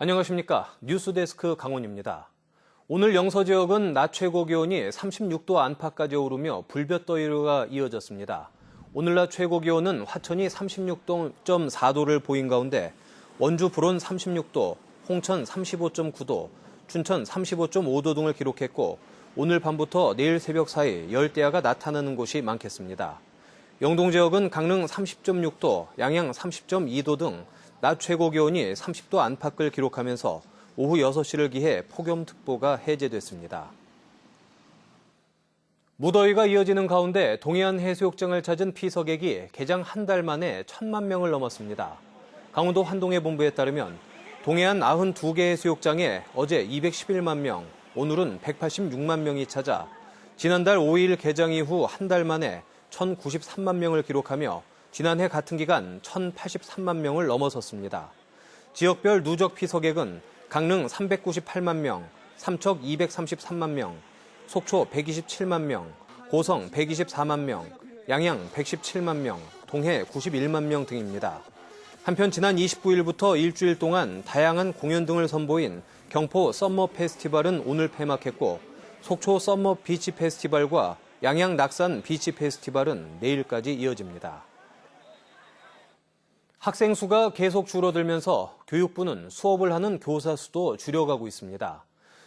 안녕하십니까. 뉴스데스크 강원입니다. 오늘 영서 지역은 낮 최고 기온이 36도 안팎까지 오르며 불볕더위가 이어졌습니다. 오늘 낮 최고 기온은 화천이 36.4도를 보인 가운데 원주 불온 36도, 홍천 35.9도, 춘천 35.5도 등을 기록했고 오늘 밤부터 내일 새벽 사이 열대야가 나타나는 곳이 많겠습니다. 영동 지역은 강릉 30.6도, 양양 30.2도 등 낮 최고 기온이 30도 안팎을 기록하면서 오후 6시를 기해 폭염특보가 해제됐습니다. 무더위가 이어지는 가운데 동해안 해수욕장을 찾은 피서객이 개장 한 달 만에 1,000만 명을 넘었습니다. 강원도 환동해 본부에 따르면 동해안 92개 해수욕장에 어제 211만 명, 오늘은 186만 명이 찾아 지난달 5일 개장 이후 한 달 만에 1,093만 명을 기록하며 지난해 같은 기간 1,083만 명을 넘어섰습니다. 지역별 누적 피서객은 강릉 398만 명, 삼척 233만 명, 속초 127만 명, 고성 124만 명, 양양 117만 명, 동해 91만 명 등입니다. 한편 지난 29일부터 일주일 동안 다양한 공연 등을 선보인 경포 썸머 페스티벌은 오늘 폐막했고 속초 썸머 비치 페스티벌과 양양 낙산 비치 페스티벌은 내일까지 이어집니다. 학생 수가 계속 줄어들면서 교육부는 수업을 하는 교사 수도 줄여가고 있습니다.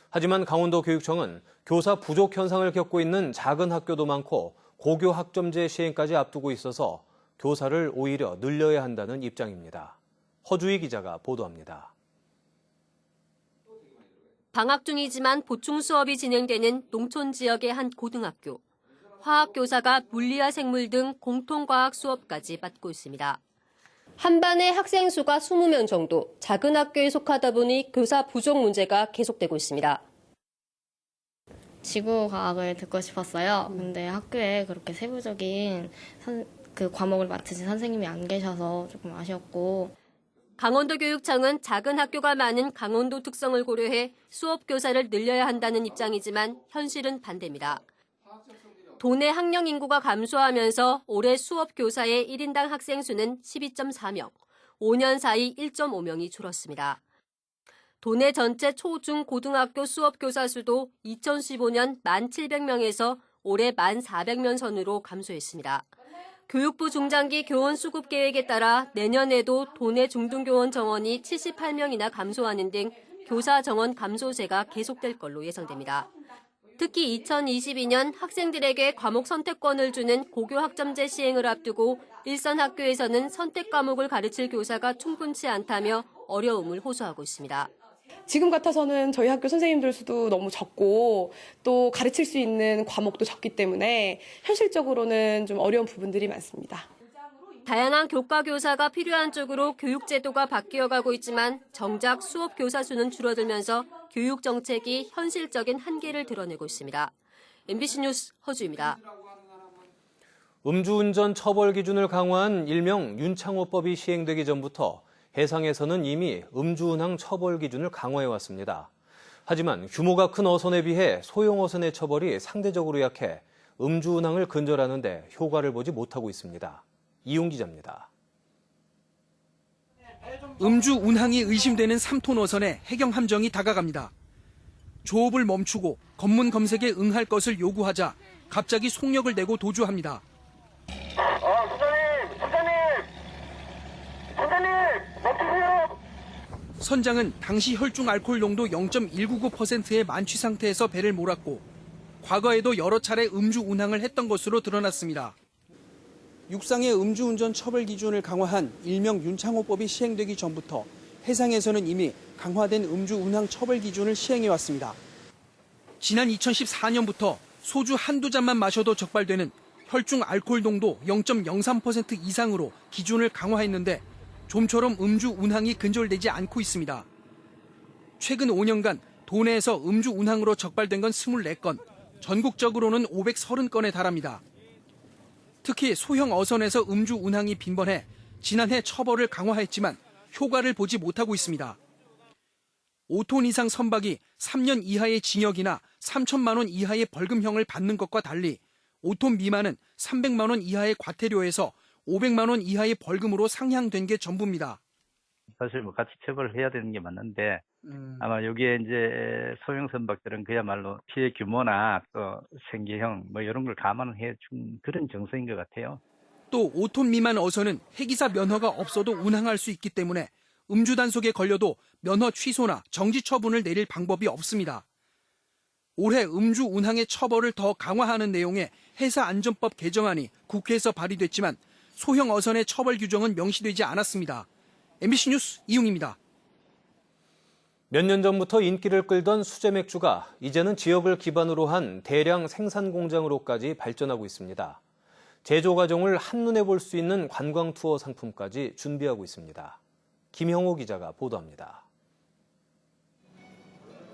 하지만 강원도 교육청은 교사 부족 현상을 겪고 있는 작은 학교도 많고 고교 학점제 시행까지 앞두고 있어서 교사를 오히려 늘려야 한다는 입장입니다. 허주희 기자가 보도합니다. 방학 중이지만 보충 수업이 진행되는 농촌 지역의 한 고등학교. 화학교사가 물리와 생물 등 공통과학 수업까지 맡고 있습니다. 한 반의 학생 수가 20명 정도, 작은 학교에 속하다 보니 교사 부족 문제가 계속되고 있습니다. 지구과학을 듣고 싶었어요. 근데 학교에 그렇게 세부적인 그 과목을 맡으신 선생님이 안 계셔서 조금 아쉬웠고. 강원도 교육청은 작은 학교가 많은 강원도 특성을 고려해 수업 교사를 늘려야 한다는 입장이지만 현실은 반대입니다. 도내 학령 인구가 감소하면서 올해 수업 교사의 1인당 학생 수는 12.4명, 5년 사이 1.5명이 줄었습니다. 도내 전체 초, 중, 고등학교 수업 교사 수도 2015년 1,700명에서 올해 1,400명 선으로 감소했습니다. 교육부 중장기 교원 수급 계획에 따라 내년에도 도내 중등교원 정원이 78명이나 감소하는 등 교사 정원 감소세가 계속될 걸로 예상됩니다. 특히 2022년 학생들에게 과목 선택권을 주는 고교 학점제 시행을 앞두고 일선 학교에서는 선택 과목을 가르칠 교사가 충분치 않다며 어려움을 호소하고 있습니다. 지금 같아서는 저희 학교 선생님들 수도 너무 적고 또 가르칠 수 있는 과목도 적기 때문에 현실적으로는 좀 어려운 부분들이 많습니다. 다양한 교과 교사가 필요한 쪽으로 교육 제도가 바뀌어가고 있지만 정작 수업 교사 수는 줄어들면서 교육 정책이 현실적인 한계를 드러내고 있습니다. MBC 뉴스 허주입니다. 음주운전 처벌 기준을 강화한 일명 윤창호법이 시행되기 전부터 해상에서는 이미 음주운항 처벌 기준을 강화해왔습니다. 하지만 규모가 큰 어선에 비해 소형 어선의 처벌이 상대적으로 약해 음주운항을 근절하는 데 효과를 보지 못하고 있습니다. 이용 기자입니다. 음주 운항이 의심되는 3톤 어선에 해경 함정이 다가갑니다. 조업을 멈추고 검문 검색에 응할 것을 요구하자 갑자기 속력을 내고 도주합니다. 선장님, 멈추세요! 선장은 당시 혈중 알코올 농도 0.199%의 만취 상태에서 배를 몰았고 과거에도 여러 차례 음주 운항을 했던 것으로 드러났습니다. 육상의 음주운전 처벌 기준을 강화한 일명 윤창호법이 시행되기 전부터 해상에서는 이미 강화된 음주운항 처벌 기준을 시행해왔습니다. 지난 2014년부터 소주 한두 잔만 마셔도 적발되는 혈중 알코올 농도 0.03% 이상으로 기준을 강화했는데 좀처럼 음주운항이 근절되지 않고 있습니다. 최근 5년간 도내에서 음주운항으로 적발된 건 24건, 전국적으로는 530건에 달합니다. 특히 소형 어선에서 음주 운항이 빈번해 지난해 처벌을 강화했지만 효과를 보지 못하고 있습니다. 5톤 이상 선박이 3년 이하의 징역이나 3천만 원 이하의 벌금형을 받는 것과 달리 5톤 미만은 300만 원 이하의 과태료에서 500만 원 이하의 벌금으로 상향된 게 전부입니다. 사실 뭐 같이 처벌을 해야 되는 게 맞는데 아마 여기에 이제 소형 선박들은 그야말로 피해 규모나 또 생계형 뭐 이런 걸 감안해 준 그런 정서인 것 같아요. 또 5톤 미만 어선은 해기사 면허가 없어도 운항할 수 있기 때문에 음주 단속에 걸려도 면허 취소나 정지 처분을 내릴 방법이 없습니다. 올해 음주 운항의 처벌을 더 강화하는 내용의 해사안전법 개정안이 국회에서 발의됐지만 소형 어선의 처벌 규정은 명시되지 않았습니다. MBC 뉴스 이용입니다. 몇 년 전부터 인기를 끌던 수제 맥주가 이제는 지역을 기반으로 한 대량 생산 공장으로까지 발전하고 있습니다. 제조 과정을 한눈에 볼 수 있는 관광 투어 상품까지 준비하고 있습니다. 김형호 기자가 보도합니다.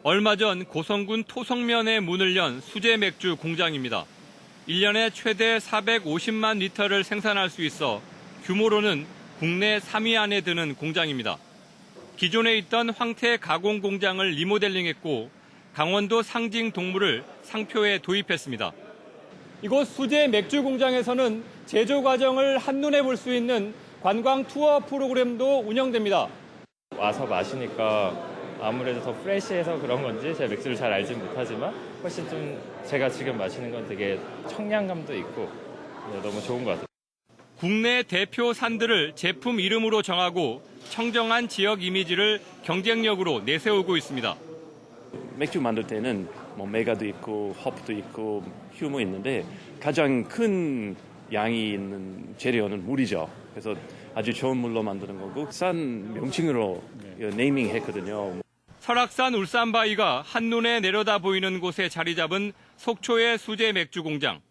얼마 전 고성군 토성면에 문을 연 수제 맥주 공장입니다. 1년에 최대 450만 리터를 생산할 수 있어 규모로는 국내 3위 안에 드는 공장입니다. 기존에 있던 황태 가공 공장을 리모델링했고 강원도 상징 동물을 상표에 도입했습니다. 이곳 수제 맥주 공장에서는 제조 과정을 한눈에 볼 수 있는 관광 투어 프로그램도 운영됩니다. 와서 마시니까 아무래도 더 프레시해서 그런 건지 제가 맥주를 잘 알진 못하지만 훨씬 좀 제가 지금 마시는 건 되게 청량감도 있고 너무 좋은 것 같아요. 국내 대표 산들을 제품 이름으로 정하고 청정한 지역 이미지를 경쟁력으로 내세우고 있습니다. 맥주 만들 때는 뭐 메가도 있고 허브도 있고 휴무 있는데 가장 큰 양이 있는 재료는 물이죠. 그래서 아주 좋은 물로 만드는 거고 싼 명칭으로 네이밍 했거든요. 설악산 울산바위가 한눈에 내려다 보이는 곳에 자리 잡은 속초의 수제 맥주 공장.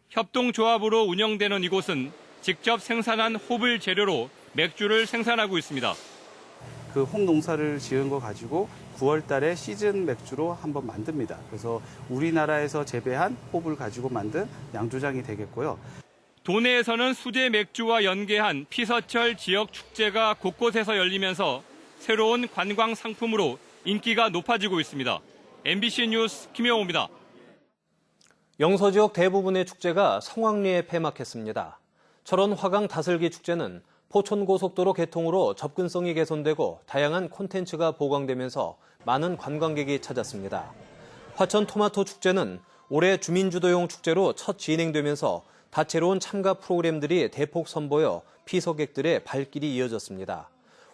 협동조합으로 운영되는 이곳은 직접 생산한 홉을 재료로 맥주를 생산하고 있습니다. 그 홉 농사를 지은 거 가지고 9월 달에 시즌 맥주로 한번 만듭니다. 그래서 우리나라에서 재배한 홉을 가지고 만든 양조장이 되겠고요. 도내에서는 수제 맥주와 연계한 피서철 지역 축제가 곳곳에서 열리면서 새로운 관광 상품으로 인기가 높아지고 있습니다. MBC 뉴스 김영호입니다. 영서 지역 대부분의 축제가 성황리에 폐막했습니다. 철원 화강 다슬기 축제는 포천고속도로 개통으로 접근성이 개선되고 다양한 콘텐츠가 보강되면서 많은 관광객이 찾았습니다. 화천 토마토 축제는 올해 주민주도형 축제로 첫 진행되면서 다채로운 참가 프로그램들이 대폭 선보여 피서객들의 발길이 이어졌습니다.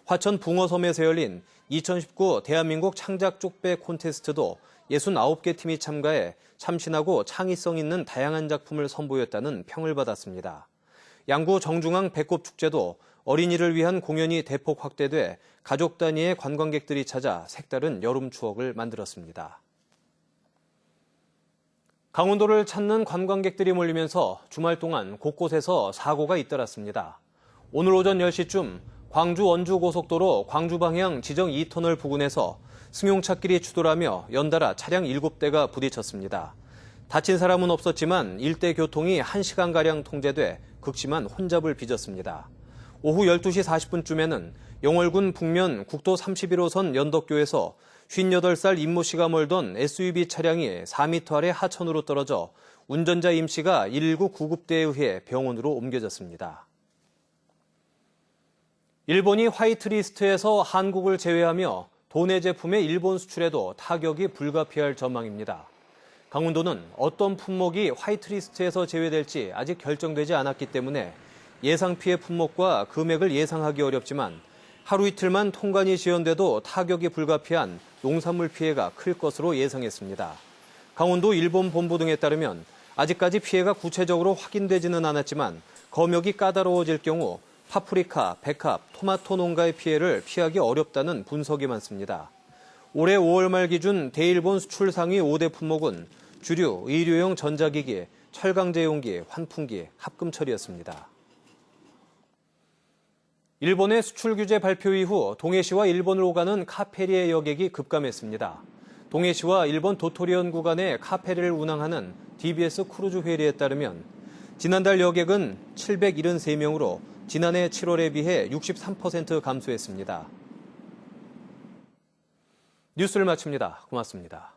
화천 붕어섬에서 열린 2019 대한민국 창작 쪽배 콘테스트도 69개 팀이 참가해 참신하고 창의성 있는 다양한 작품을 선보였다는 평을 받았습니다. 양구 정중앙 배꼽축제도 어린이를 위한 공연이 대폭 확대돼 가족 단위의 관광객들이 찾아 색다른 여름 추억을 만들었습니다. 강원도를 찾는 관광객들이 몰리면서 주말 동안 곳곳에서 사고가 잇따랐습니다. 오늘 오전 10시쯤 광주 원주 고속도로 광주 방향 지정 2터널 부근에서 승용차끼리 추돌하며 연달아 차량 7대가 부딪혔습니다. 다친 사람은 없었지만 일대 교통이 1시간가량 통제돼 극심한 혼잡을 빚었습니다. 오후 12시 40분쯤에는 영월군 북면 국도 31호선 연덕교에서 58살 임모 씨가 몰던 SUV 차량이 4m 아래 하천으로 떨어져 운전자 임 씨가 119 구급대에 의해 병원으로 옮겨졌습니다. 일본이 화이트리스트에서 한국을 제외하며 도내 제품의 일본 수출에도 타격이 불가피할 전망입니다. 강원도는 어떤 품목이 화이트리스트에서 제외될지 아직 결정되지 않았기 때문에 예상 피해 품목과 금액을 예상하기 어렵지만 하루 이틀만 통관이 지연돼도 타격이 불가피한 농산물 피해가 클 것으로 예상했습니다. 강원도 일본 본부 등에 따르면 아직까지 피해가 구체적으로 확인되지는 않았지만 검역이 까다로워질 경우 파프리카, 백합, 토마토 농가의 피해를 피하기 어렵다는 분석이 많습니다. 올해 5월 말 기준 대일본 수출 상위 5대 품목은 주류, 의료용 전자기기, 철강제용기, 환풍기, 합금철이었습니다. 일본의 수출 규제 발표 이후 동해시와 일본을 오가는 카페리의 여객이 급감했습니다. 동해시와 일본 도토리현 구간의 카페리를 운항하는 DBS 크루즈 회리에 따르면 지난달 여객은 773명으로 지난해 7월에 비해 63% 감소했습니다. 뉴스를 마칩니다. 고맙습니다.